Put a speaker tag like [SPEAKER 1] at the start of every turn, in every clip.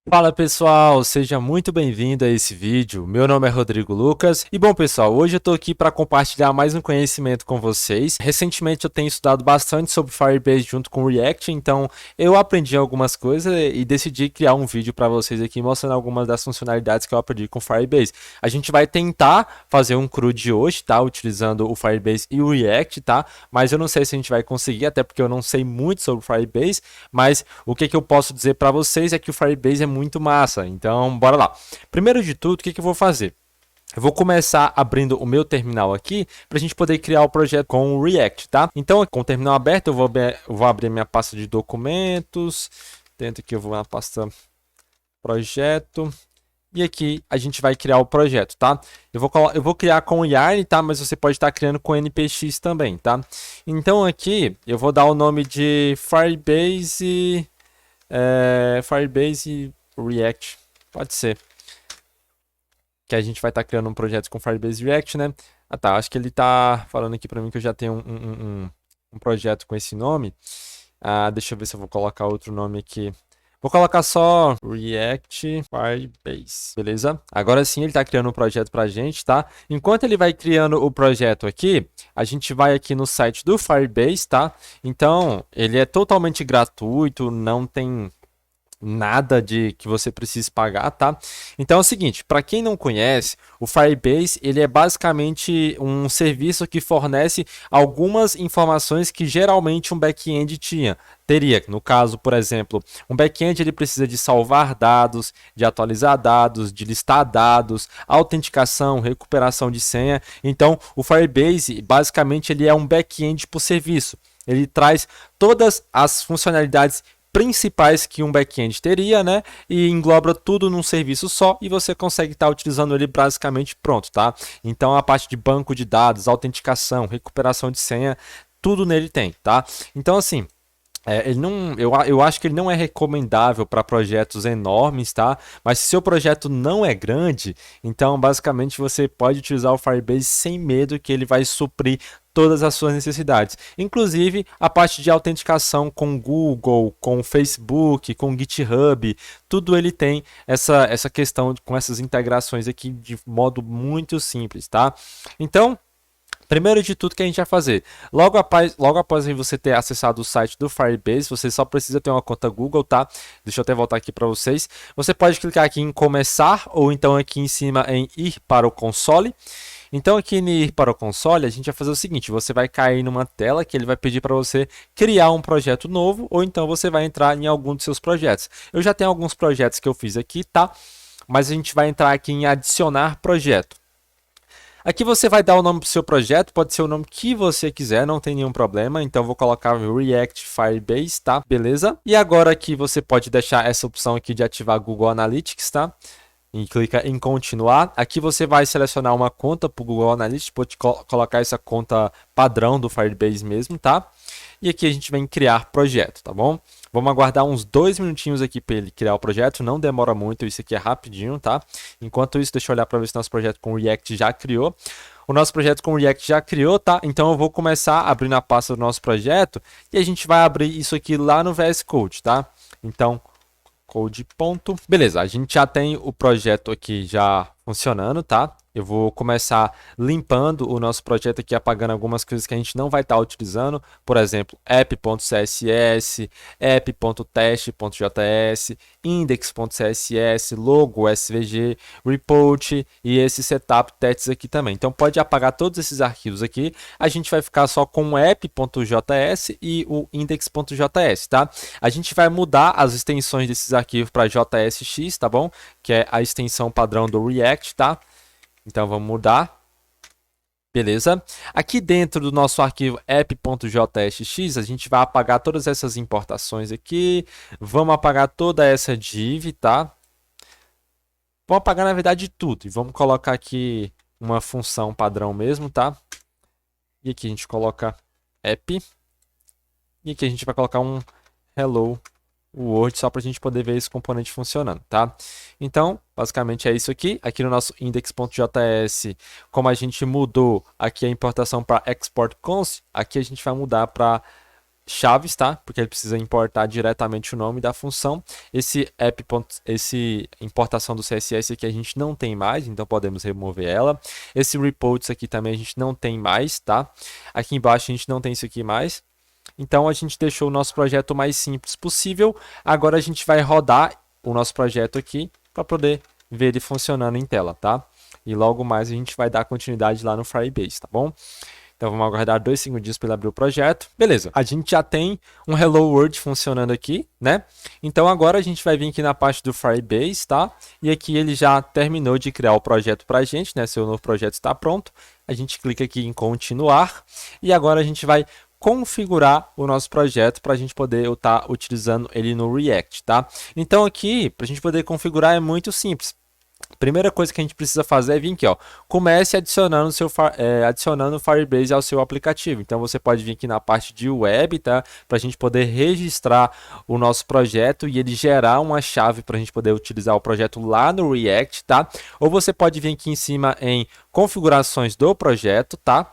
[SPEAKER 1] Fala pessoal, seja muito bem-vindo a esse vídeo. Meu nome é Rodrigo Lucas e bom pessoal, hoje eu tô aqui para compartilhar mais um conhecimento com vocês. Recentemente eu tenho estudado bastante sobre Firebase junto com o React, então eu aprendi algumas coisas e decidi criar um vídeo para vocês aqui mostrando algumas das funcionalidades que eu aprendi com Firebase. A gente vai tentar fazer um CRUD hoje, tá? Utilizando o Firebase e o React, tá? Mas eu não sei se a gente vai conseguir, até porque eu não sei muito sobre o Firebase, mas o que eu posso dizer para vocês é que o Firebase é muito massa. Então, bora lá. Primeiro de tudo, o que eu vou fazer? Eu vou começar abrindo o meu terminal aqui para a gente poder criar o projeto com o React, tá? Então, com o terminal aberto, eu vou abrir minha pasta de documentos. Dentro aqui eu vou na pasta projeto. E aqui a gente vai criar o projeto, tá? Eu vou criar com o Yarn, tá? Mas você pode estar criando com NPX também, tá? Então aqui eu vou dar o nome de Firebase React. Pode ser. Que a gente vai estar criando um projeto com Firebase React, né? Ah tá, acho que ele tá falando aqui para mim que eu já tenho um projeto com esse nome. Deixa eu ver se eu vou colocar outro nome aqui. Vou colocar só React Firebase, beleza? Agora sim ele está criando um projeto para a gente, tá? Enquanto ele vai criando o projeto aqui, a gente vai aqui no site do Firebase, tá? Então, ele é totalmente gratuito, não tem nada de que você precise pagar, tá? Então é o seguinte, para quem não conhece, o Firebase ele é basicamente um serviço que fornece algumas informações que geralmente um back-end teria. No caso, por exemplo, um back-end ele precisa de salvar dados, de atualizar dados, de listar dados, autenticação, recuperação de senha. Então, o Firebase basicamente ele é um back-end por serviço. Ele traz todas as funcionalidades principais que um back-end teria, né? E engloba tudo num serviço só e você consegue estar utilizando ele basicamente pronto, tá? Então a parte de banco de dados, autenticação, recuperação de senha, tudo nele tem, tá? Então assim, ele não, eu acho que ele não é recomendável para projetos enormes, tá? Mas se seu projeto não é grande, então basicamente você pode utilizar o Firebase sem medo que ele vai suprir todas as suas necessidades. Inclusive a parte de autenticação com Google, com Facebook, com GitHub, tudo ele tem essa questão com essas integrações aqui de modo muito simples, tá? Então, primeiro de tudo que a gente vai fazer, logo após você ter acessado o site do Firebase, você só precisa ter uma conta Google, tá? Deixa eu até voltar aqui para vocês. Você pode clicar aqui em começar ou então aqui em cima em ir para o console. Então aqui em ir para o console, a gente vai fazer o seguinte, você vai cair numa tela que ele vai pedir para você criar um projeto novo ou então você vai entrar em algum dos seus projetos. Eu já tenho alguns projetos que eu fiz aqui, tá? Mas a gente vai entrar aqui em adicionar projeto. Aqui você vai dar o nome para o seu projeto, pode ser o nome que você quiser, não tem nenhum problema. Então vou colocar React Firebase, tá? Beleza? E agora aqui você pode deixar essa opção aqui de ativar Google Analytics, tá? E clica em continuar. Aqui você vai selecionar uma conta para o Google Analytics, pode colocar essa conta padrão do Firebase mesmo, tá? E aqui a gente vem criar projeto, tá bom? Vamos aguardar uns 2 minutinhos aqui para ele criar o projeto, não demora muito, isso aqui é rapidinho, tá? Enquanto isso, deixa eu olhar para ver se nosso projeto com React já criou. O nosso projeto com React já criou, tá? Então eu vou começar abrindo a pasta do nosso projeto e a gente vai abrir isso aqui lá no VS Code, tá? Então, code ponto. Beleza, a gente já tem o projeto aqui já funcionando, tá? Eu vou começar limpando o nosso projeto aqui, apagando algumas coisas que a gente não vai estar utilizando. Por exemplo, app.css, app.test.js, index.css, logo svg, report e esse setup tests aqui também. Então pode apagar todos esses arquivos aqui. A gente vai ficar só com o app.js e o index.js, tá? A gente vai mudar as extensões desses arquivos para JSX, tá bom? Que é a extensão padrão do React, tá? Então vamos mudar. Beleza? Aqui dentro do nosso arquivo app.jsx, a gente vai apagar todas essas importações aqui. Vamos apagar toda essa div, tá? Vamos apagar, na verdade, tudo. E vamos colocar aqui uma função padrão mesmo, tá? E aqui a gente coloca app. E aqui a gente vai colocar um hello Word só para a gente poder ver esse componente funcionando, tá? Então, basicamente é isso aqui. Aqui no nosso index.js, como a gente mudou aqui a importação para export const, aqui a gente vai mudar para chaves, tá? Porque ele precisa importar diretamente o nome da função. Esse importação do CSS aqui a gente não tem mais, então podemos remover ela. Esse reports aqui também a gente não tem mais, tá? Aqui embaixo a gente não tem isso aqui mais. Então a gente deixou o nosso projeto o mais simples possível. Agora a gente vai rodar o nosso projeto aqui para poder ver ele funcionando em tela, tá? E logo mais a gente vai dar continuidade lá no Firebase, tá bom? Então vamos aguardar 2 segundinhos para ele abrir o projeto. Beleza, a gente já tem um Hello World funcionando aqui, né? Então agora a gente vai vir aqui na parte do Firebase, tá? E aqui ele já terminou de criar o projeto para a gente, né? Seu novo projeto está pronto. A gente clica aqui em continuar e agora a gente vai configurar o nosso projeto para a gente poder estar utilizando ele no React, tá? Então aqui, para a gente poder configurar é muito simples. Primeira coisa que a gente precisa fazer é vir aqui, ó, comece adicionando o Firebase ao seu aplicativo. Então você pode vir aqui na parte de web, tá? Para a gente poder registrar o nosso projeto e ele gerar uma chave para a gente poder utilizar o projeto lá no React, tá? Ou você pode vir aqui em cima em configurações do projeto, tá?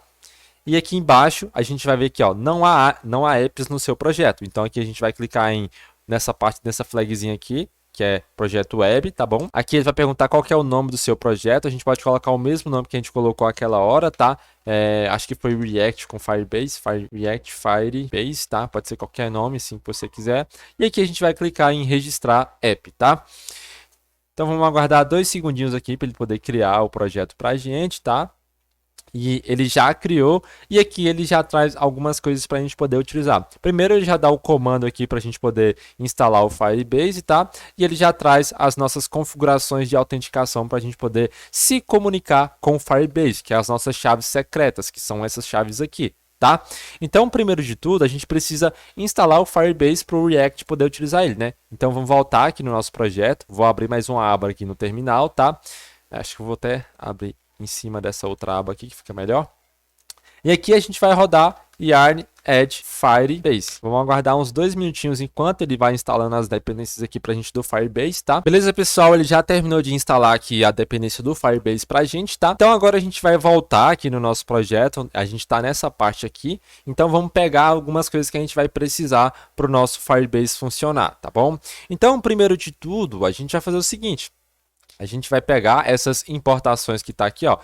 [SPEAKER 1] E aqui embaixo a gente vai ver aqui, ó, não há apps no seu projeto. Então aqui a gente vai clicar nessa parte, nessa flagzinha aqui, que é projeto web, tá bom? Aqui ele vai perguntar qual que é o nome do seu projeto. A gente pode colocar o mesmo nome que a gente colocou aquela hora, tá? Acho que foi React com Firebase, React Firebase, tá? Pode ser qualquer nome, assim, que você quiser. E aqui a gente vai clicar em registrar app, tá? Então vamos aguardar 2 segundinhos aqui para ele poder criar o projeto pra gente, tá? E ele já criou e aqui ele já traz algumas coisas para a gente poder utilizar. Primeiro ele já dá o comando aqui para a gente poder instalar o Firebase, tá? E ele já traz as nossas configurações de autenticação para a gente poder se comunicar com o Firebase, que é as nossas chaves secretas, que são essas chaves aqui, tá? Então, primeiro de tudo, a gente precisa instalar o Firebase para o React poder utilizar ele, né? Então vamos voltar aqui no nosso projeto, vou abrir mais uma aba aqui no terminal, tá? Acho que eu vou até abrir em cima dessa outra aba aqui, que fica melhor. E aqui a gente vai rodar yarn add Firebase. Vamos aguardar uns 2 minutinhos enquanto ele vai instalando as dependências aqui pra gente do Firebase, tá? Beleza, pessoal? Ele já terminou de instalar aqui a dependência do Firebase pra gente, tá? Então agora a gente vai voltar aqui no nosso projeto. A gente tá nessa parte aqui. Então vamos pegar algumas coisas que a gente vai precisar pro nosso Firebase funcionar, tá bom? Então, primeiro de tudo, a gente vai fazer o seguinte. A gente vai pegar essas importações que está aqui, ó,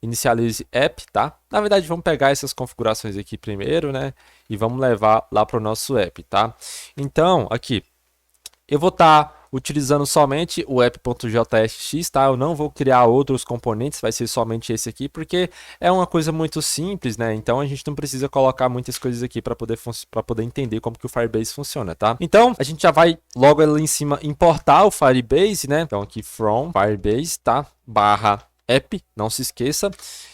[SPEAKER 1] inicialize app, tá? Na verdade, vamos pegar essas configurações aqui primeiro, né? E vamos levar lá para o nosso app, tá? Então, aqui, eu vou estar utilizando somente o app.jsx, tá? Eu não vou criar outros componentes, vai ser somente esse aqui, porque é uma coisa muito simples, né? Então a gente não precisa colocar muitas coisas aqui para poder entender como que o Firebase funciona, tá? Então a gente já vai logo ali em cima importar o Firebase, né? Então aqui from Firebase, tá? Barra app, não se esqueça.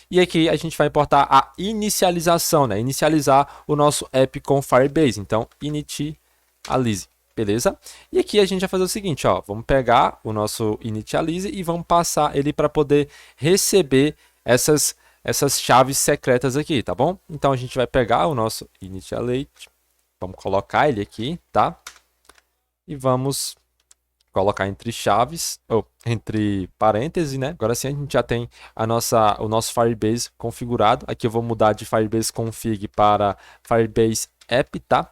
[SPEAKER 1] E aqui a gente vai importar a inicialização, né? Inicializar o nosso app com Firebase. Então initialize. Beleza? E aqui a gente vai fazer o seguinte, ó, vamos pegar o nosso initialize e vamos passar ele para poder receber essas chaves secretas aqui, tá bom? Então a gente vai pegar o nosso initialize, vamos colocar ele aqui, tá? E vamos colocar entre chaves, ou entre parênteses, né? Agora sim a gente já tem o nosso Firebase configurado. Aqui eu vou mudar de Firebase config para Firebase app, tá?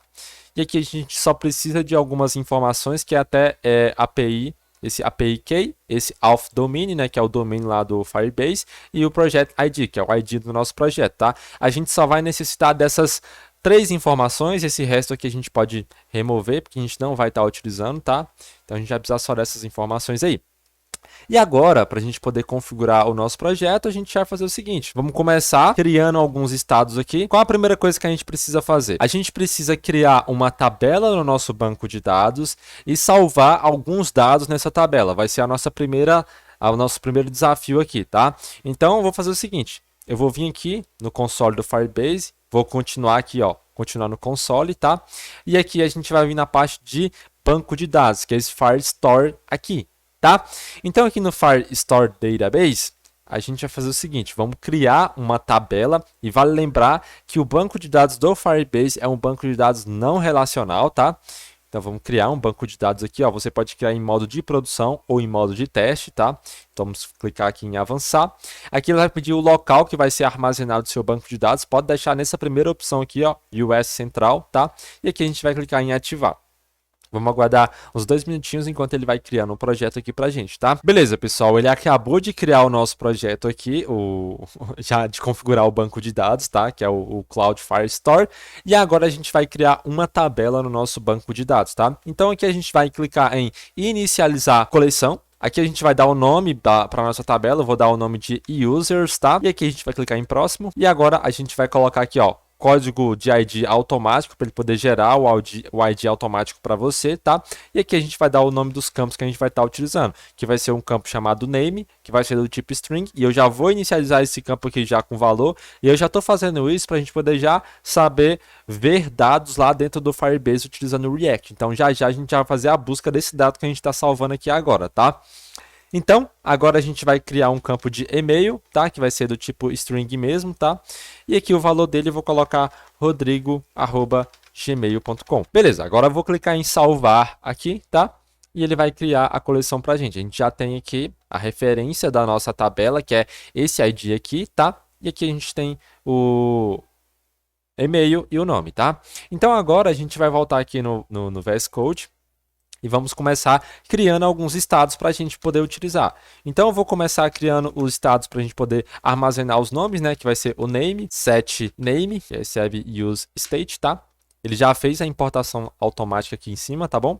[SPEAKER 1] E aqui a gente só precisa de algumas informações, que é até API, esse API key, esse auth domain, né, que é o domínio lá do Firebase, e o project ID, que é o ID do nosso projeto, tá? A gente só vai necessitar dessas 3 informações, esse resto aqui a gente pode remover, porque a gente não vai estar utilizando, tá? Então a gente vai precisar só dessas informações aí. E agora, para a gente poder configurar o nosso projeto, a gente vai fazer o seguinte. Vamos começar criando alguns estados aqui. Qual a primeira coisa que a gente precisa fazer? A gente precisa criar uma tabela no nosso banco de dados e salvar alguns dados nessa tabela. Vai ser o nosso primeiro desafio aqui, tá? Então, eu vou fazer o seguinte. Eu vou vir aqui no console do Firebase, vou continuar aqui, ó, continuar no console, tá? E aqui a gente vai vir na parte de banco de dados, que é esse Firestore aqui. Tá? Então aqui no Firestore Database, a gente vai fazer o seguinte, vamos criar uma tabela e vale lembrar que o banco de dados do Firebase é um banco de dados não relacional, tá? Então vamos criar um banco de dados aqui, ó. Você pode criar em modo de produção ou em modo de teste, tá? Então vamos clicar aqui em avançar. Aqui ele vai pedir o local que vai ser armazenado o seu banco de dados. Pode deixar nessa primeira opção aqui, ó, US Central, tá? E aqui a gente vai clicar em ativar. Vamos aguardar uns 2 minutinhos enquanto ele vai criando um projeto aqui pra gente, tá? Beleza, pessoal, ele acabou de criar o nosso projeto aqui, já de configurar o banco de dados, tá? Que é o Cloud Firestore. E agora a gente vai criar uma tabela no nosso banco de dados, tá? Então aqui a gente vai clicar em inicializar coleção. Aqui a gente vai dar o nome para a nossa tabela, eu vou dar o nome de users, tá? E aqui a gente vai clicar em próximo. E agora a gente vai colocar aqui, ó, código de ID automático para ele poder gerar o ID automático para você, tá? E aqui a gente vai dar o nome dos campos que a gente vai estar utilizando, que vai ser um campo chamado name, que vai ser do tipo string, e eu já vou inicializar esse campo aqui já com valor, e eu já estou fazendo isso para a gente poder já saber ver dados lá dentro do Firebase utilizando o React. Então já a gente vai fazer a busca desse dado que a gente está salvando aqui agora, tá? Então, agora a gente vai criar um campo de e-mail, tá? Que vai ser do tipo string mesmo, tá? E aqui o valor dele eu vou colocar rodrigo@gmail.com. Beleza, agora eu vou clicar em salvar aqui, tá? E ele vai criar a coleção pra gente. A gente já tem aqui a referência da nossa tabela, que é esse ID aqui, tá? E aqui a gente tem o e-mail e o nome, tá? Então agora a gente vai voltar aqui no VS Code e vamos começar criando alguns estados para a gente poder utilizar. Então eu vou começar criando os estados para a gente poder armazenar os nomes, né? Que vai ser o name, set name, que recebe use state, tá? Ele já fez a importação automática aqui em cima, tá bom?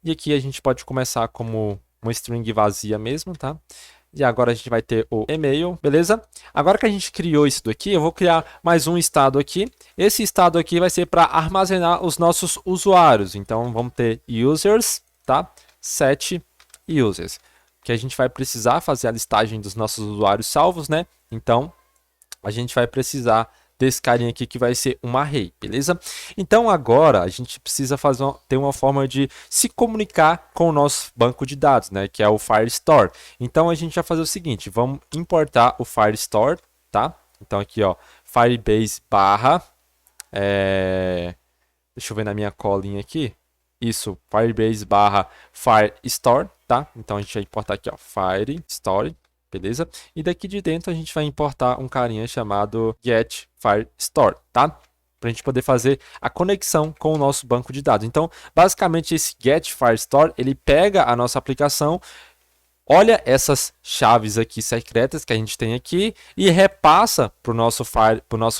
[SPEAKER 1] E aqui a gente pode começar como uma string vazia mesmo, tá? E agora a gente vai ter o e-mail, beleza? Agora que a gente criou isso daqui, eu vou criar mais um estado aqui. Esse estado aqui vai ser para armazenar os nossos usuários. Então vamos ter users, tá? Set users. Que a gente vai precisar fazer a listagem dos nossos usuários salvos, né? Então a gente vai precisar desse carinha aqui que vai ser um array, beleza? Então agora a gente precisa ter uma forma de se comunicar com o nosso banco de dados, né? Que é o Firestore. Então a gente vai fazer o seguinte, vamos importar o Firestore, tá? Então aqui, ó, Firebase barra, deixa eu ver na minha colinha aqui. Isso, Firebase barra Firestore, tá? Então a gente vai importar aqui, ó, Firestore. Beleza? E daqui de dentro a gente vai importar um carinha chamado Get Firestore, tá? Para a gente poder fazer a conexão com o nosso banco de dados. Então, basicamente, esse Get Firestore, ele pega a nossa aplicação, olha essas chaves aqui secretas que a gente tem aqui e repassa para o nosso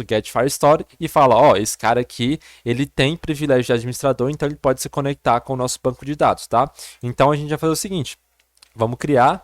[SPEAKER 1] Get Firestore e fala, ó, esse cara aqui, ele tem privilégio de administrador, então ele pode se conectar com o nosso banco de dados, tá? Então, a gente vai fazer o seguinte, vamos criar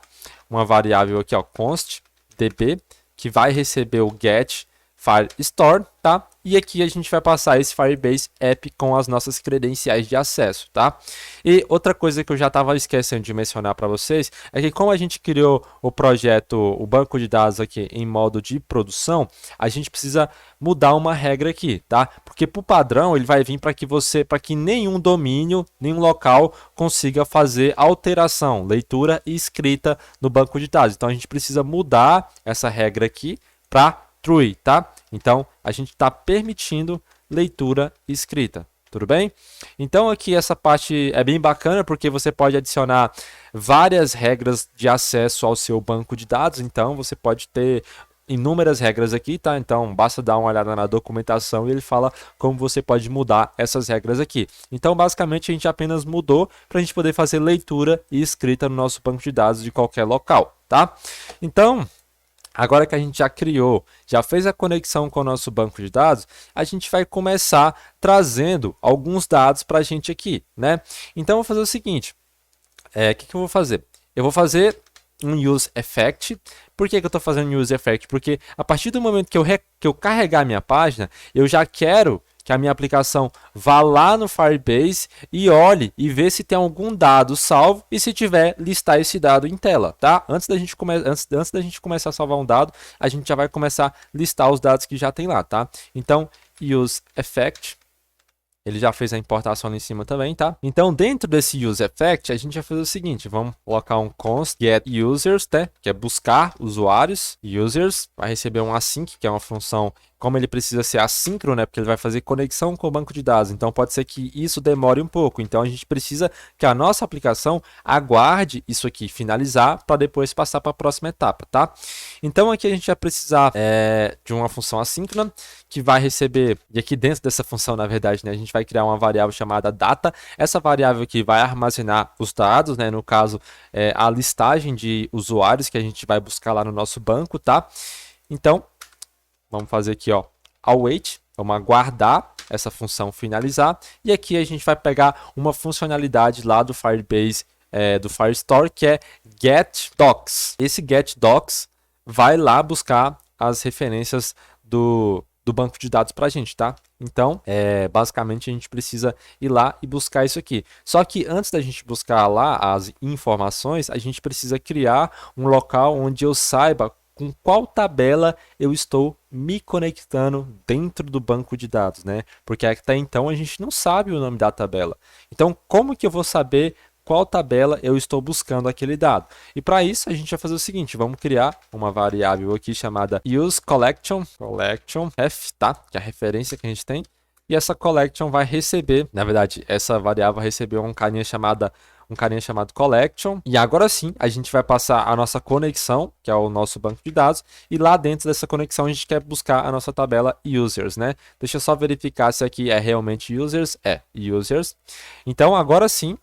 [SPEAKER 1] uma variável aqui, ó, const db, que vai receber o get Firestore, tá? E aqui a gente vai passar esse Firebase App com as nossas credenciais de acesso, tá? E outra coisa que eu já estava esquecendo de mencionar para vocês é que como a gente criou o projeto, o banco de dados aqui em modo de produção, a gente precisa mudar uma regra aqui, tá? Porque por padrão ele vai vir para que nenhum domínio, nenhum local consiga fazer alteração, leitura e escrita no banco de dados. Então a gente precisa mudar essa regra aqui para true, tá? Então, a gente está permitindo leitura e escrita, tudo bem? Então, aqui essa parte é bem bacana porque você pode adicionar várias regras de acesso ao seu banco de dados. Então, você pode ter inúmeras regras aqui, tá? Então, basta dar uma olhada na documentação e ele fala como você pode mudar essas regras aqui. Então, basicamente, a gente apenas mudou para a gente poder fazer leitura e escrita no nosso banco de dados de qualquer local, tá? Então, agora que a gente já criou, já fez a conexão com o nosso banco de dados, a gente vai começar trazendo alguns dados para a gente aqui, né? Então, eu vou fazer o seguinte, que eu vou fazer? Eu vou fazer um use effect. Por que eu estou fazendo um use effect? Porque a partir do momento que eu carregar a minha página, eu já quero que a minha aplicação vá lá no Firebase e olhe e vê se tem algum dado salvo e se tiver, listar esse dado em tela, tá? Antes da gente começar a salvar um dado, a gente já vai começar a listar os dados que já tem lá, tá? Então, use effect, ele já fez a importação ali em cima também, tá? Então, dentro desse use effect, a gente vai fazer o seguinte, vamos colocar um const get users, né? Que é buscar usuários, users, vai receber um async, que é uma função como ele precisa ser assíncrono, né, porque ele vai fazer conexão com o banco de dados, então pode ser que isso demore um pouco. Então a gente precisa que a nossa aplicação aguarde isso aqui finalizar para depois passar para a próxima etapa, tá? Então aqui a gente vai precisar de uma função assíncrona que vai receber, e aqui dentro dessa função, na verdade, né, a gente vai criar uma variável chamada data. Essa variável aqui vai armazenar os dados, né, no caso, a listagem de usuários que a gente vai buscar lá no nosso banco, tá? Então, vamos fazer aqui, ó, await, vamos aguardar essa função finalizar, e aqui a gente vai pegar uma funcionalidade lá do Firebase, do Firestore, que é getDocs. Esse getDocs vai lá buscar as referências do banco de dados para a gente, tá? Então, basicamente a gente precisa ir lá e buscar isso aqui. Só que antes da gente buscar lá as informações, a gente precisa criar um local onde eu saiba com qual tabela eu estou me conectando dentro do banco de dados, né? Porque até então a gente não sabe o nome da tabela. Então, como que eu vou saber qual tabela eu estou buscando aquele dado? E para isso a gente vai fazer o seguinte, vamos criar uma variável aqui chamada useCollection, f, tá? Que é a referência que a gente tem. E essa collection vai receber, na verdade, essa variável vai receber um carinha chamado collection. E agora sim, a gente vai passar a nossa conexão, que é o nosso banco de dados, e lá dentro dessa conexão a gente quer buscar a nossa tabela users, né? Deixa eu só verificar se aqui é realmente users, users. Então agora sim,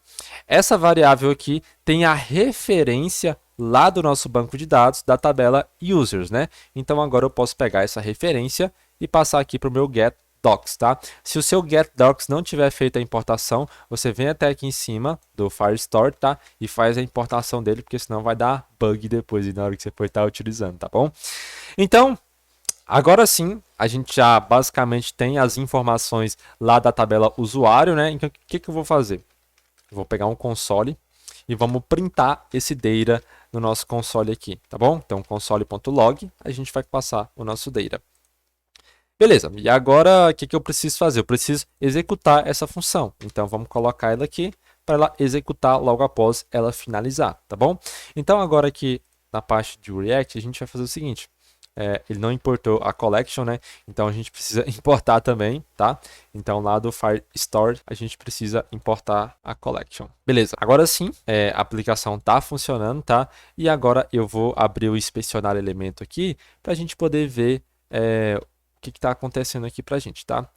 [SPEAKER 1] essa variável aqui tem a referência lá do nosso banco de dados da tabela users, né? Então agora eu posso pegar essa referência e passar aqui para o meu getDocs, tá? Se o seu getDocs não tiver feito a importação, você vem até aqui em cima do Firestore, tá? E faz a importação dele, porque senão vai dar bug depois na hora que você for estar utilizando, tá bom? Então, agora sim, a gente já basicamente tem as informações lá da tabela usuário, né? Então, o que eu vou fazer? Eu vou pegar um console e vamos printar esse data no nosso console aqui, tá bom? Então, console.log, a gente vai passar o nosso data. Beleza, e agora o que eu preciso fazer? Eu preciso executar essa função. Então, vamos colocar ela aqui para ela executar logo após ela finalizar, tá bom? Então, agora aqui na parte de React, a gente vai fazer o seguinte. Ele não importou a collection, né? Então a gente precisa importar também, tá? Então lá do Firestore a gente precisa importar a collection. Beleza, agora sim, a aplicação tá funcionando, tá? E agora eu vou abrir o inspecionar elemento aqui para a gente poder ver o que está acontecendo aqui para a gente, tá?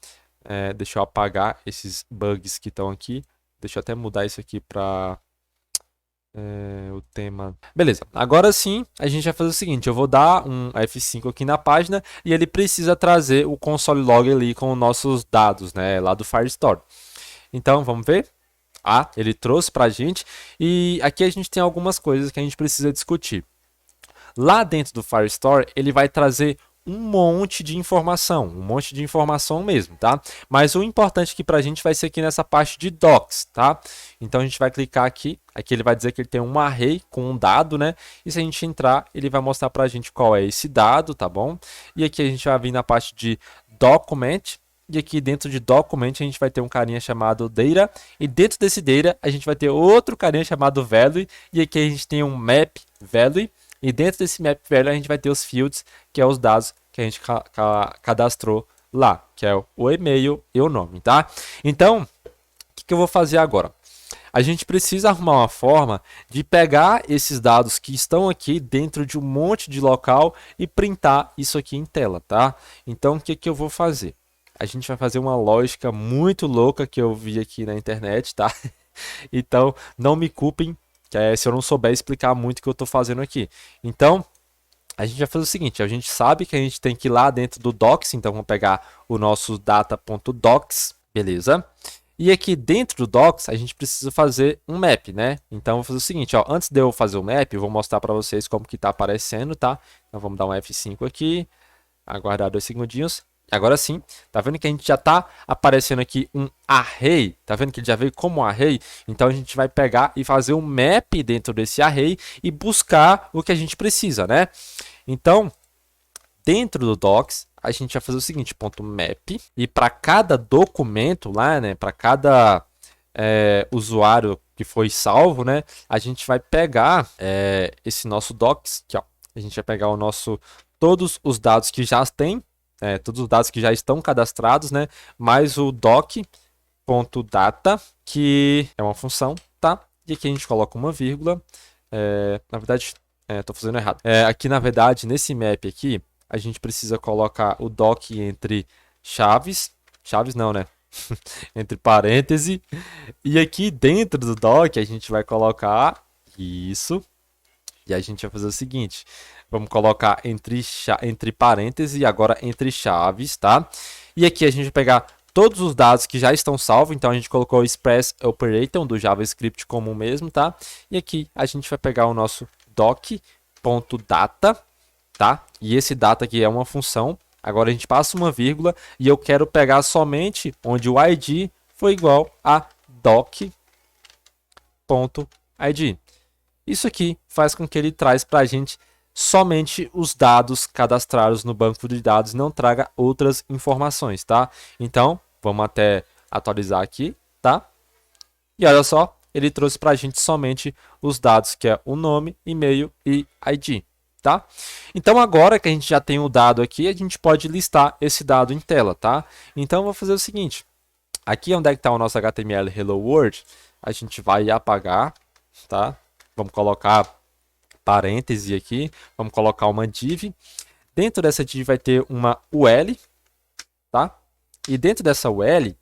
[SPEAKER 1] Deixa eu apagar esses bugs que estão aqui. Deixa eu até mudar isso aqui para o tema. Beleza, agora sim a gente vai fazer o seguinte, eu vou dar um F5 aqui na página e ele precisa trazer o console log ali com os nossos dados, né, lá do Firestore. Então vamos ver? Ele trouxe pra gente e aqui a gente tem algumas coisas que a gente precisa discutir. Lá dentro do Firestore ele vai trazer um monte de informação mesmo, tá? Mas o importante aqui pra gente vai ser aqui nessa parte de docs, tá? Então a gente vai clicar aqui ele vai dizer que ele tem um array com um dado, né? E se a gente entrar, ele vai mostrar pra gente qual é esse dado, tá bom? E aqui a gente vai vir na parte de document, e aqui dentro de document a gente vai ter um carinha chamado data, e dentro desse data a gente vai ter outro carinha chamado value, e aqui a gente tem um map value, e dentro desse map value a gente vai ter os fields, que é os dados que a gente cadastrou lá, que é o e-mail e o nome, tá? Então, o que eu vou fazer agora? A gente precisa arrumar uma forma de pegar esses dados que estão aqui dentro de um monte de local e printar isso aqui em tela, tá? Então, o que eu vou fazer? A gente vai fazer uma lógica muito louca que eu vi aqui na internet, tá? Então, não me culpem se eu não souber explicar muito o que eu estou fazendo aqui. Então, a gente vai fazer o seguinte, a gente sabe que a gente tem que ir lá dentro do docs, então vamos pegar o nosso data.docs, beleza? E aqui dentro do docs, a gente precisa fazer um map, né? Então, eu vou fazer o seguinte, ó, antes de eu fazer o map, eu vou mostrar para vocês como que está aparecendo, tá? Então, vamos dar um F5 aqui, aguardar 2 segundinhos. Agora sim, tá vendo que a gente já tá aparecendo aqui um array, tá vendo que ele já veio como array? Então a gente vai pegar e fazer um map dentro desse array e buscar o que a gente precisa, né? Então, dentro do docs, a gente vai fazer o seguinte, .map, e para cada documento lá, né, para cada usuário que foi salvo, né, a gente vai pegar esse nosso docs, aqui, ó, a gente vai pegar todos os dados que já tem todos os dados que já estão cadastrados, né? Mais o doc.data, que é uma função, tá? E aqui a gente coloca uma vírgula. Na verdade, estou fazendo errado. Aqui, na verdade, nesse map aqui, a gente precisa colocar o doc entre chaves. Chaves não, né? Entre parênteses. E aqui dentro do doc, a gente vai colocar isso. E a gente vai fazer o seguinte. Vamos colocar entre parênteses e agora entre chaves, tá? E aqui a gente vai pegar todos os dados que já estão salvos, então a gente colocou o express operator do JavaScript comum mesmo, tá? E aqui a gente vai pegar o nosso doc.data, tá? E esse data aqui é uma função. Agora a gente passa uma vírgula e eu quero pegar somente onde o ID foi igual a doc.id. Isso aqui faz com que ele traz para a gente somente os dados cadastrados no banco de dados, não traga outras informações, tá? Então, vamos até atualizar aqui, tá? E olha só, ele trouxe para a gente somente os dados, que é o nome, e-mail e ID, tá? Então, agora que a gente já tem o dado aqui, a gente pode listar esse dado em tela, tá? Então, eu vou fazer o seguinte. Aqui onde é que está o nosso HTML Hello World, a gente vai apagar, tá? Vamos colocar parêntese aqui, vamos colocar uma div. Dentro dessa div vai ter uma UL, tá? E dentro dessa UL,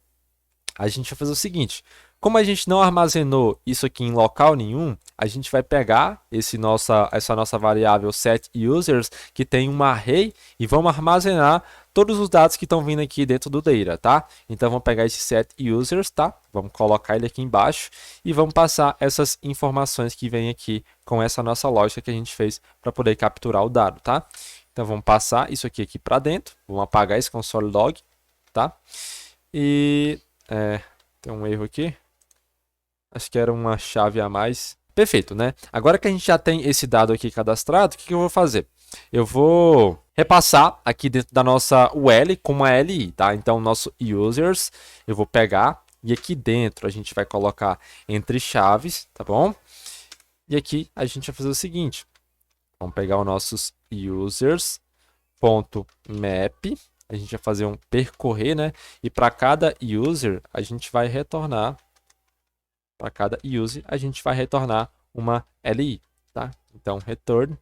[SPEAKER 1] a gente vai fazer o seguinte. Como a gente não armazenou isso aqui em local nenhum, a gente vai pegar essa nossa variável setUsers, que tem uma array, e vamos armazenar todos os dados que estão vindo aqui dentro do data, tá? Então, vamos pegar esse setUsers, tá? Vamos colocar ele aqui embaixo e vamos passar essas informações que vem aqui com essa nossa lógica que a gente fez para poder capturar o dado, tá? Então, vamos passar isso aqui para dentro, vamos apagar esse console log, tá? E tem um erro aqui. Acho que era uma chave a mais. Perfeito, né? Agora que a gente já tem esse dado aqui cadastrado, o que eu vou fazer? Eu vou repassar aqui dentro da nossa UL com uma LI, tá? Então, nosso users, eu vou pegar e aqui dentro a gente vai colocar entre chaves, tá bom? E aqui a gente vai fazer o seguinte. Vamos pegar os nossos users.map. A gente vai fazer um percorrer, né? E para cada user, a gente vai retornar. Para cada use, a gente vai retornar uma LI, tá? Então, return.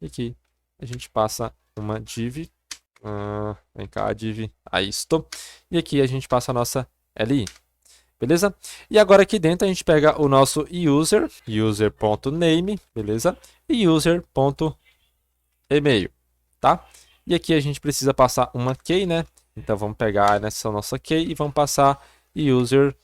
[SPEAKER 1] E aqui a gente passa uma div. Vem cá, div. Aí estou. E aqui a gente passa a nossa LI. Beleza? E agora aqui dentro a gente pega o nosso user, user.name, beleza? E user.email, tá? E aqui a gente precisa passar uma key, né? Então vamos pegar nessa nossa key e vamos passar user.id.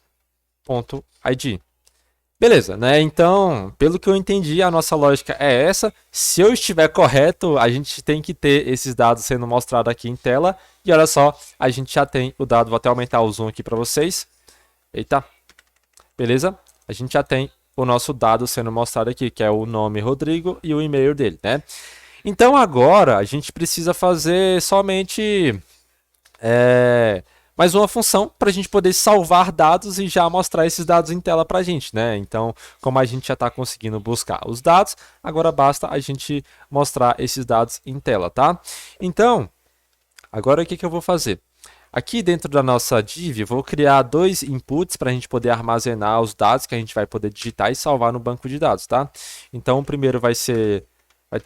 [SPEAKER 1] Beleza, né? Então, pelo que eu entendi, a nossa lógica é essa. Se eu estiver correto, a gente tem que ter esses dados sendo mostrados aqui em tela. E olha só, a gente já tem o dado. Vou até aumentar o zoom aqui para vocês. Eita, beleza? A gente já tem o nosso dado sendo mostrado aqui, que é o nome Rodrigo e o e-mail dele, né? Então agora a gente precisa fazer somente mais uma função para a gente poder salvar dados e já mostrar esses dados em tela para a gente, né? Então, como a gente já está conseguindo buscar os dados, agora basta a gente mostrar esses dados em tela, tá? Então, agora o que eu vou fazer? Aqui dentro da nossa div, eu vou criar dois inputs para a gente poder armazenar os dados que a gente vai poder digitar e salvar no banco de dados, tá? Então, o primeiro vai ter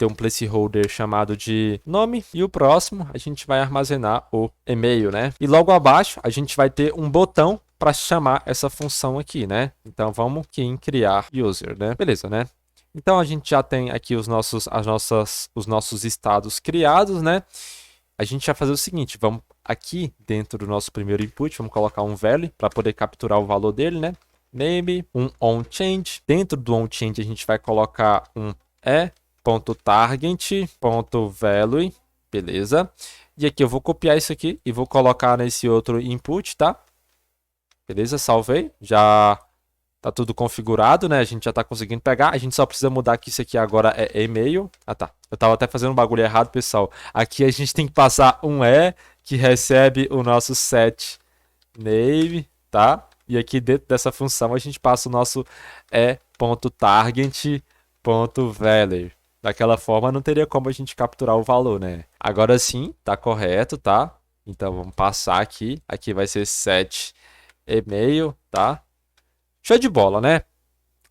[SPEAKER 1] um placeholder chamado de nome e o próximo a gente vai armazenar o e-mail, né? E logo abaixo a gente vai ter um botão para chamar essa função aqui, né? Então, vamos aqui em criar user, né? Beleza, né? Então, a gente já tem aqui os nossos estados criados, né? A gente vai fazer o seguinte, vamos aqui dentro do nosso primeiro input, vamos colocar um value para poder capturar o valor dele, né? Name, um onChange. Dentro do onChange a gente vai colocar um e.target.value, beleza? E aqui eu vou copiar isso aqui e vou colocar nesse outro input, tá? Beleza, salvei. Já tá tudo configurado, né? A gente já tá conseguindo pegar. A gente só precisa mudar que isso aqui agora é e-mail. Ah, tá. Eu tava até fazendo um bagulho errado, pessoal. Aqui a gente tem que passar um E que recebe o nosso set name, tá? E aqui dentro dessa função a gente passa o nosso e.target.value. Daquela forma não teria como a gente capturar o valor, né? Agora sim, tá correto, tá? Então vamos passar aqui. Aqui vai ser 7,5, tá? Show de bola, né?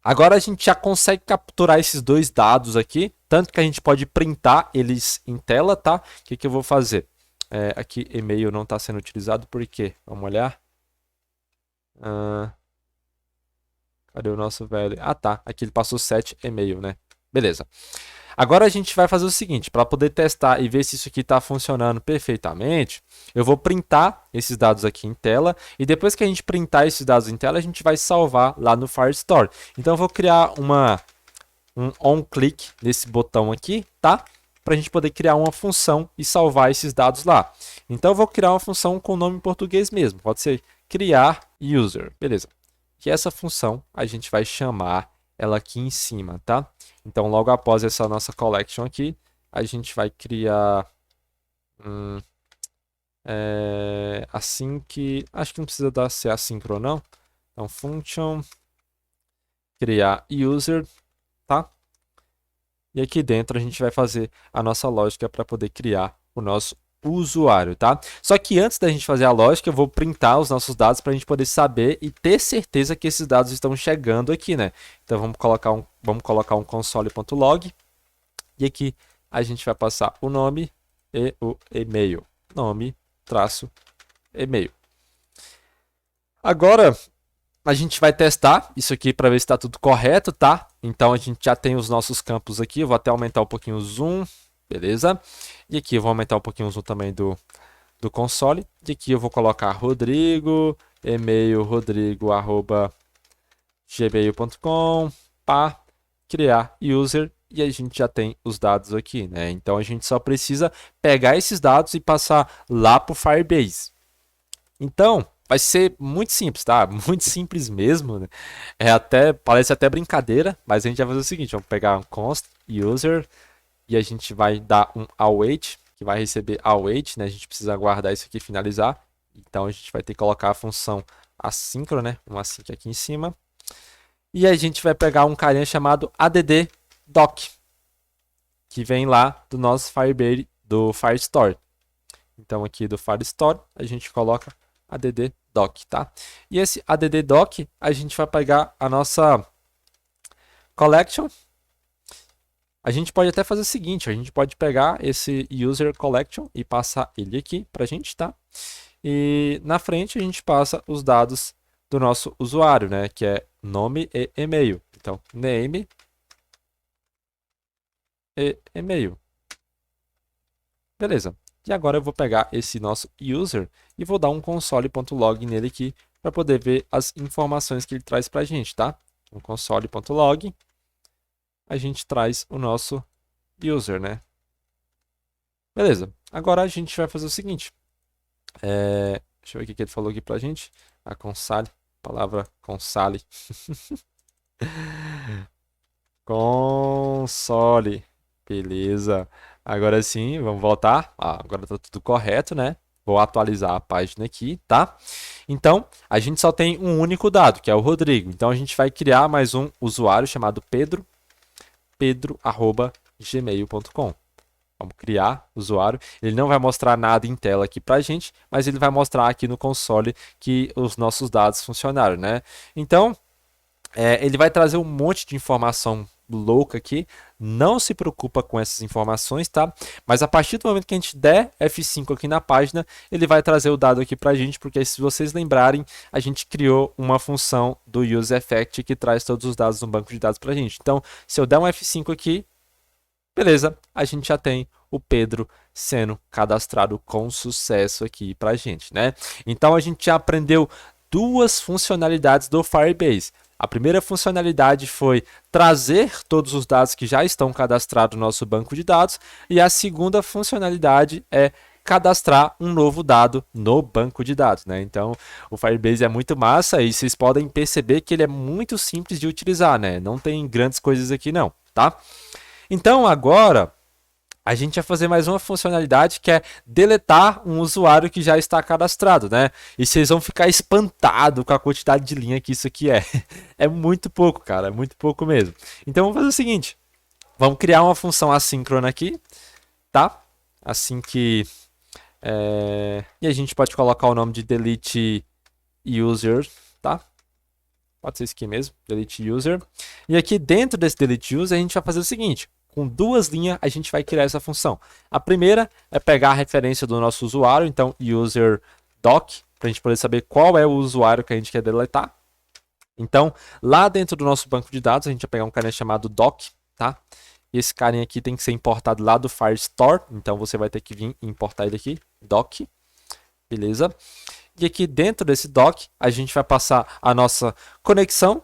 [SPEAKER 1] Agora a gente já consegue capturar esses dois dados aqui, tanto que a gente pode printar eles em tela, tá? O que que eu vou fazer? Aqui e-mail não está sendo utilizado, por quê? Vamos olhar. Cadê o nosso velho? Ah, tá. Aqui ele passou 7,5, né? Beleza. Agora a gente vai fazer o seguinte, para poder testar e ver se isso aqui está funcionando perfeitamente, eu vou printar esses dados aqui em tela e depois que a gente printar esses dados em tela, a gente vai salvar lá no Firestore. Então eu vou criar um on-click nesse botão aqui, tá? Para a gente poder criar uma função e salvar esses dados lá. Então eu vou criar uma função com nome em português mesmo, pode ser criar user, beleza. E essa função a gente vai chamar ela aqui em cima, tá? Então, logo após essa nossa collection aqui, a gente vai criar assim que... Acho que não precisa ser assíncrono, não. Então, function criar user, tá? E aqui dentro a gente vai fazer a nossa lógica para poder criar o nosso usuário, tá? Só que antes da gente fazer a lógica, eu vou printar os nossos dados para a gente poder saber e ter certeza que esses dados estão chegando aqui, né? Então vamos colocar um console.log e aqui a gente vai passar o nome e o e-mail. Nome, traço, e-mail. Agora a gente vai testar isso aqui para ver se está tudo correto, tá? Então a gente já tem os nossos campos aqui, eu vou até aumentar um pouquinho o zoom, beleza? E aqui eu vou aumentar um pouquinho o zoom também do console. E aqui eu vou colocar Rodrigo, e-mail rodrigo@gmail.com, para criar user e a gente já tem os dados aqui, né? Então a gente só precisa pegar esses dados e passar lá para o Firebase. Então, vai ser muito simples, tá? Muito simples mesmo, né? Parece até brincadeira, mas a gente vai fazer o seguinte, vamos pegar um const user e a gente vai dar um await, que vai receber await, né? A gente precisa aguardar isso aqui finalizar. Então a gente vai ter que colocar a função assíncrona, né? Um async aqui em cima. E a gente vai pegar um carinha chamado add_doc, que vem lá do nosso Firebase, do Firestore. Então aqui do Firestore a gente coloca add_doc, tá? E esse add_doc a gente vai pegar a nossa collection. A gente pode até fazer o seguinte, a gente pode pegar esse user collection e passar ele aqui pra gente, tá? E na frente a gente passa os dados do nosso usuário, né? Que é nome e e-mail. Então, name e e-mail. Beleza. E agora eu vou pegar esse nosso user e vou dar um console.log nele aqui para poder ver as informações que ele traz pra gente, tá? Um console.log, a gente traz o nosso user, né? Beleza. Agora a gente vai fazer o seguinte. Deixa eu ver o que ele falou aqui pra gente. A console, palavra console. Console. Beleza. Agora sim, vamos voltar. Agora está tudo correto, né? Vou atualizar a página aqui, tá? Então, a gente só tem um único dado, que é o Rodrigo. Então, a gente vai criar mais um usuário chamado Pedro, pedro@gmail.com. Vamos criar usuário. Ele não vai mostrar nada em tela aqui pra gente, mas ele vai mostrar aqui no console que os nossos dados funcionaram, né? Então, ele vai trazer um monte de informação louca aqui. Não se preocupa com essas informações, tá? Mas a partir do momento que a gente der F5 aqui na página, ele vai trazer o dado aqui pra gente, porque se vocês lembrarem, a gente criou uma função do useEffect que traz todos os dados no banco de dados pra gente. Então, se eu der um F5 aqui, beleza, a gente já tem o Pedro sendo cadastrado com sucesso aqui pra gente, né? Então, a gente já aprendeu duas funcionalidades do Firebase. A primeira funcionalidade foi trazer todos os dados que já estão cadastrados no nosso banco de dados. E a segunda funcionalidade é cadastrar um novo dado no banco de dados, né? Então, o Firebase é muito massa e vocês podem perceber que ele é muito simples de utilizar, né? Não tem grandes coisas aqui não, tá? Então, agora a gente vai fazer mais uma funcionalidade que é deletar um usuário que já está cadastrado, né? E vocês vão ficar espantados com a quantidade de linha que isso aqui é. É muito pouco, cara, é muito pouco mesmo. Então vamos fazer o seguinte. Vamos criar uma função assíncrona aqui, tá? Assim que... E a gente pode colocar o nome de delete user, tá? Pode ser isso aqui mesmo, delete user. E aqui dentro desse delete user a gente vai fazer o seguinte, com duas linhas a gente vai criar essa função. A primeira é pegar a referência do nosso usuário, então user doc, para a gente poder saber qual é o usuário que a gente quer deletar. Então, lá dentro do nosso banco de dados, a gente vai pegar um carinha chamado doc, tá? E esse carinha aqui tem que ser importado lá do Firestore, então você vai ter que vir e importar ele aqui, doc, beleza? E aqui dentro desse doc, a gente vai passar a nossa conexão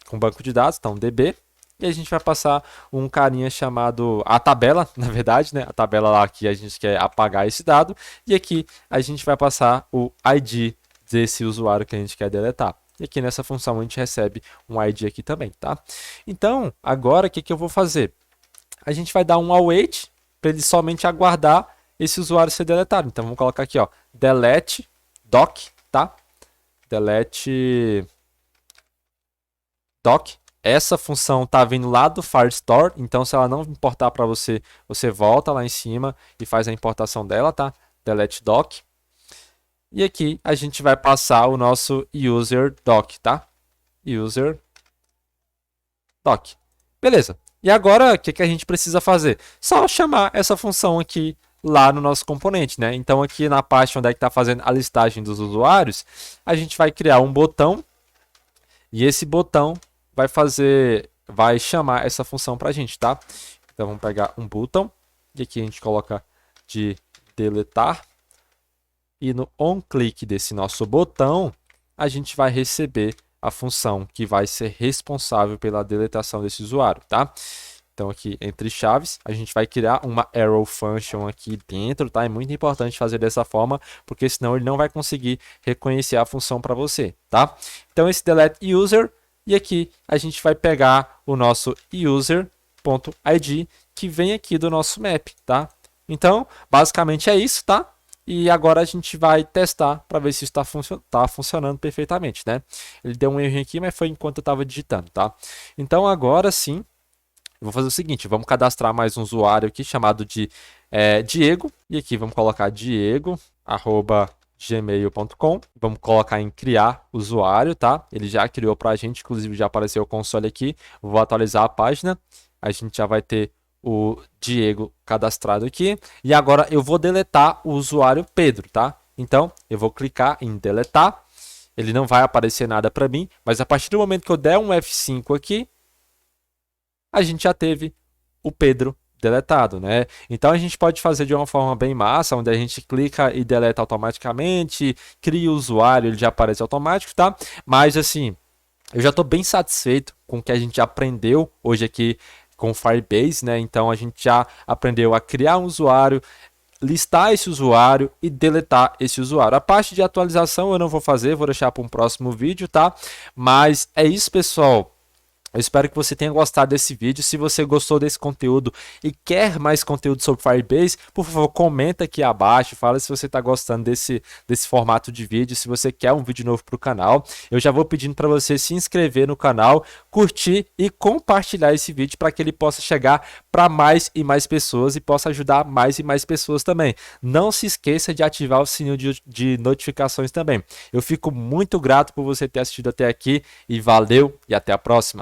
[SPEAKER 1] com o banco de dados, então DB, e a gente vai passar um carinha chamado, a tabela, na verdade, né? A tabela lá que a gente quer apagar esse dado, e aqui a gente vai passar o ID desse usuário que a gente quer deletar. E aqui nessa função a gente recebe um ID aqui também, tá? Então, agora o que eu vou fazer? A gente vai dar um await para ele somente aguardar esse usuário ser deletado. Então, vamos colocar aqui, ó, delete doc, tá? Delete doc. Essa função tá vindo lá do Firestore, então se ela não importar para você, você volta lá em cima e faz a importação dela, tá? Delete doc. E aqui a gente vai passar o nosso user doc, tá? User doc. Beleza. E agora, o que a gente precisa fazer? Só chamar essa função aqui lá no nosso componente, né? Então aqui na parte onde é que está fazendo a listagem dos usuários, a gente vai criar um botão e esse botão vai chamar essa função para a gente, tá? Então vamos pegar um botão e aqui a gente coloca de deletar e no onClick desse nosso botão a gente vai receber a função que vai ser responsável pela deletação desse usuário, tá? Então aqui entre chaves, a gente vai criar uma arrow function aqui dentro, tá? É muito importante fazer dessa forma, porque senão ele não vai conseguir reconhecer a função para você, tá? Então esse delete user, e aqui a gente vai pegar o nosso user.id, que vem aqui do nosso map, tá? Então, basicamente é isso, tá? E agora a gente vai testar para ver se isso está funcionando perfeitamente, né? Ele deu um erro aqui, mas foi enquanto eu estava digitando, tá? Então agora sim, eu vou fazer o seguinte, vamos cadastrar mais um usuário aqui chamado de Diego. E aqui vamos colocar diego@gmail.com. Vamos colocar em criar usuário, tá? Ele já criou para a gente, inclusive já apareceu o console aqui. Vou atualizar a página, a gente já vai ter o Diego cadastrado aqui. E agora eu vou deletar o usuário Pedro, tá? Então, eu vou clicar em deletar. Ele não vai aparecer nada para mim, mas a partir do momento que eu der um F5 aqui, a gente já teve o Pedro deletado, né? Então a gente pode fazer de uma forma bem massa, onde a gente clica e deleta automaticamente, cria o usuário, ele já aparece automático, tá? Mas assim, eu já estou bem satisfeito com o que a gente aprendeu hoje aqui com o Firebase, né? Então a gente já aprendeu a criar um usuário, listar esse usuário e deletar esse usuário. A parte de atualização eu não vou fazer, vou deixar para um próximo vídeo, tá? Mas é isso, pessoal. Eu espero que você tenha gostado desse vídeo. Se você gostou desse conteúdo e quer mais conteúdo sobre Firebase, por favor, comenta aqui abaixo. Fala se você está gostando desse formato de vídeo, se você quer um vídeo novo para o canal. Eu já vou pedindo para você se inscrever no canal, curtir e compartilhar esse vídeo para que ele possa chegar para mais e mais pessoas e possa ajudar mais e mais pessoas também. Não se esqueça de ativar o sininho de notificações também. Eu fico muito grato por você ter assistido até aqui e valeu e até a próxima.